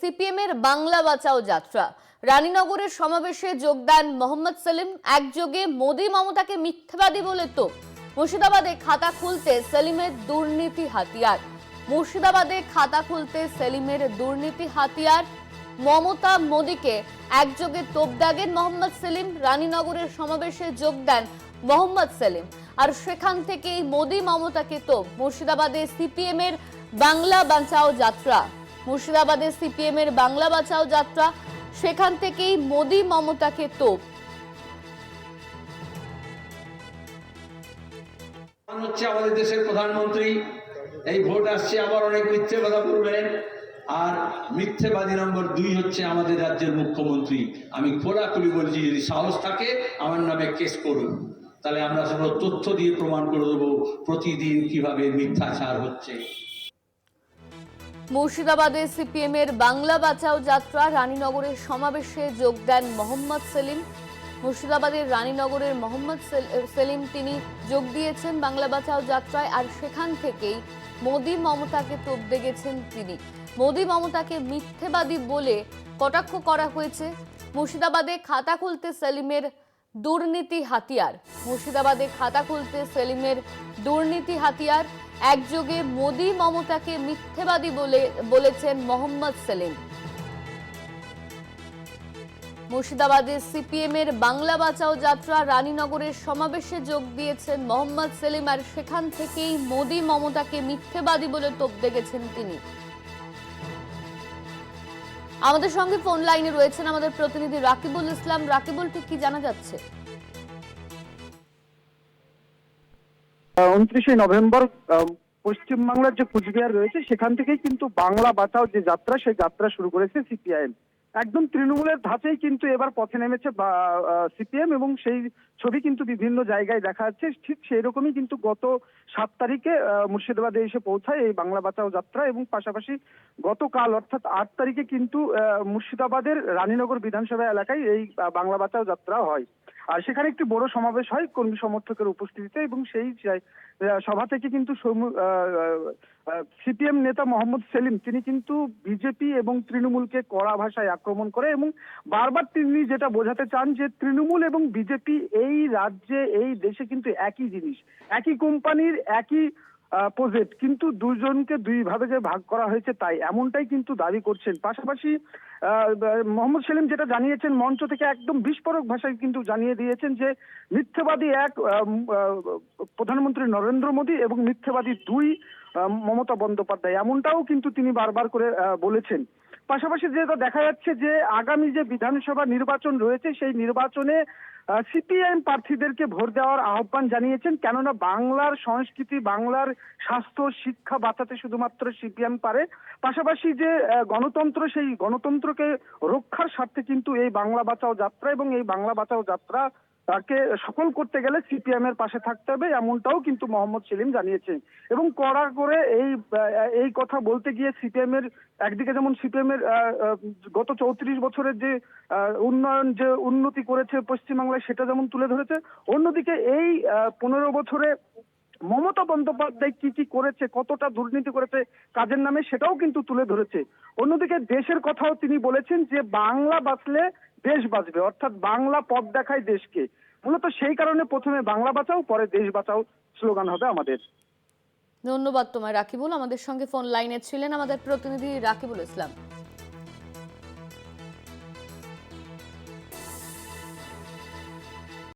CPM এর বাংলা বাঁচাও যাত্রা। রানীনগরের সমাবেশে যোগদান মোহাম্মদ সেলিম। একযোগে মোদি মমতাকে মিথ্যাবাদী বলে তো মুর্শিদাবাদে খাতা খুলতে সেলিমের দুর্নীতি হাতিয়ার। মুর্শিদাবাদে খাতা খুলতে সেলিমের দুর্নীতি হাতিয়ার। মমতা মোদিকে একযোগে তোপ দাগেন মোহাম্মদ সেলিম। রানীনগরের সমাবেশে যোগ দেন মোহাম্মদ সেলিম, আর সেখান থেকেই মোদি মমতাকে তোপ। মুর্শিদাবাদে সিপিএম এর বাংলা বাঁচাও যাত্রা। মুর্শিদাবাদে সিপিএম এর বাংলা বাঁচাও যাত্রা, সেখান থেকেই মোদি মমতাকে তোপ। হচ্ছে আমাদের দেশের প্রধানমন্ত্রী, এই ভোট আসছে, আবার অনেক মিথ্যে কথা বলবেন। আর মিথ্যেবাদী নম্বর 2 হচ্ছে আমাদের রাজ্যের মুখ্যমন্ত্রী। আমি খোলাখুলি বলছি, যদি সাহস থাকে আমার নামে কেস করুন, তাহলে আমরা সব তথ্য দিয়ে প্রমাণ করে দেবো প্রতিদিন কিভাবে মিথ্যাচার হচ্ছে। মুর্শিদাবাদে সিপিএম এর বাংলা বাঁচাও যাত্রা। রানীনগরের সমাবেশে যোগ দেন মোহাম্মদ সেলিম। মুর্শিদাবাদের রানীনগরের মোহাম্মদ সেলিম তিনি যোগ দিয়েছেন বাংলা বাঁচাও যাত্রায়, আর সেখান থেকেই মোদি মমতাকে তোপ দেগেছেন তিনি। মোদি মমতাকে মিথ্যেবাদী বলে কটাক্ষ করা হয়েছে। মুর্শিদাবাদে খাতা খুলতে সেলিমের দুর্নীতি হাতিয়ার। মুর্শিদাবাদে খাতা খুলতে সেলিমের দুর্নীতি হাতিয়ার। একযোগে মোদি মমতাকে মিথ্যেবাদী বলেছেন মোহাম্মদ সেলিম। মুর্শিদাবাদে সিপিএম এর বাংলা বাঁচাও যাত্রা। রানীনগরের সমাবেশে যোগ দিয়েছেন মোহাম্মদ সেলিম, আর সেখান থেকেই মোদি মমতাকে মিথ্যেবাদী বলে তোপ দেগেছেন তিনি। আমাদের সঙ্গে ফোন লাইনে রয়েছেন আমাদের প্রতিনিধি রাকিবুল ইসলাম। রাকিবুল, ঠিক কি জানা যাচ্ছে? 29 নভেম্বর পশ্চিমবাংলার যে কুচবিহার রয়েছে সেখান থেকেই কিন্তু বাংলা বাঁচাও যে যাত্রা, সেই যাত্রা শুরু করেছে সিপিআইএম। একদম তৃণমূলের ধাঁচেই কিন্তু এবার পথে নেমেছে সিপিএম, এবং সেই ছবি কিন্তু বিভিন্ন জায়গায় দেখা যাচ্ছে। ঠিক সেই রকমই কিন্তু গত 7 তারিখে মুর্শিদাবাদে এসে পৌঁছায় এই বাংলা বাঁচাও যাত্রা, এবং পাশাপাশি গতকাল অর্থাৎ 8 তারিখে কিন্তু মুর্শিদাবাদের রানীনগর বিধানসভা এলাকায় এই বাংলা বাঁচাও যাত্রা হয়। আর সেখানে একটি বড় সমাবেশ হয় কর্মী সমর্থকের উপস্থিতিতে, এবং সেই সভা থেকে কিন্তু সিপিএম নেতা মোহাম্মদ সেলিম তিনি কিন্তু বিজেপি এবং তৃণমূলকে কড়া ভাষায় আক্রমণ করে, এবং বারবার তিনি যেটা বোঝাতে চান যে তৃণমূল এবং বিজেপি এই রাজ্যে এই দেশে কিন্তু একই জিনিস, একই কোম্পানির একই প্রজেক্ট, কিন্তু দুজনকে দুই ভাবে যে ভাগ করা হয়েছে তাই এমনটাই কিন্তু দাবি করছেন। পাশাপাশি মোহাম্মদ সেলিম যেটা জানিয়েছেন মঞ্চ থেকে একদম বিস্ফোরক ভাষায় কিন্তু জানিয়ে দিয়েছেন যে মিথ্যেবাদী এক প্রধানমন্ত্রী নরেন্দ্র মোদী এবং মিথ্যেবাদী 2 মমতা বন্দ্যোপাধ্যায়, এমনটাও কিন্তু তিনি বারবার করে বলেছেন। পাশাপাশি যেটা দেখা যাচ্ছে যে আগামী যে বিধানসভা নির্বাচন রয়েছে সেই নির্বাচনে সিপিআইএম প্রার্থীদেরকে ভোট দেওয়ার আহ্বান জানিয়েছেন, কেননা বাংলার সংস্কৃতি, বাংলার স্বাস্থ্য, শিক্ষা বাঁচাতে শুধুমাত্র সিপিএম পারে। পাশাপাশি যে গণতন্ত্র, সেই গণতন্ত্রকে রক্ষার স্বার্থে কিন্তু এই বাংলা বাঁচাও যাত্রা, এবং এই বাংলা বাঁচাও যাত্রা তাকে সফল করতে গেলে সিপিএম এর পাশে থাকতে হবে, এমনটাও কিন্তু মোহাম্মদ সেলিম জানিয়েছেন। এবং কড়া করে এই কথা বলতে গিয়ে সিপিএম এর একদিকে যেমন সিপিএম এর গত 34 বছরের যে উন্নয়ন, যে উন্নতি করেছে পশ্চিমবাংলায় সেটা যেমন তুলে ধরেছে, অন্যদিকে এই 15 বছরে মমতা বন্দ্যোপাধ্যায় কি কি করেছে, কতটা দুর্নীতি করেছে কাজের নামে, সেটাও কিন্তু তুলে ধরেছে। অন্যদিকে দেশের কথাও তিনি বলেছেন যে বাংলা বাঁচলে দেশ বাঁচবে, অর্থাৎ বাংলা পথ দেখায় দেশকে। মূলত সেই কারণে প্রথমে বাংলা বাঁচাও, পরে দেশ বাঁচাও স্লোগান হবে আমাদের। ধন্যবাদ তোমায় রাকিবুল। আমাদের সঙ্গে ফোন লাইনে ছিলেন আমাদের প্রতিনিধি রাকিবুল ইসলাম।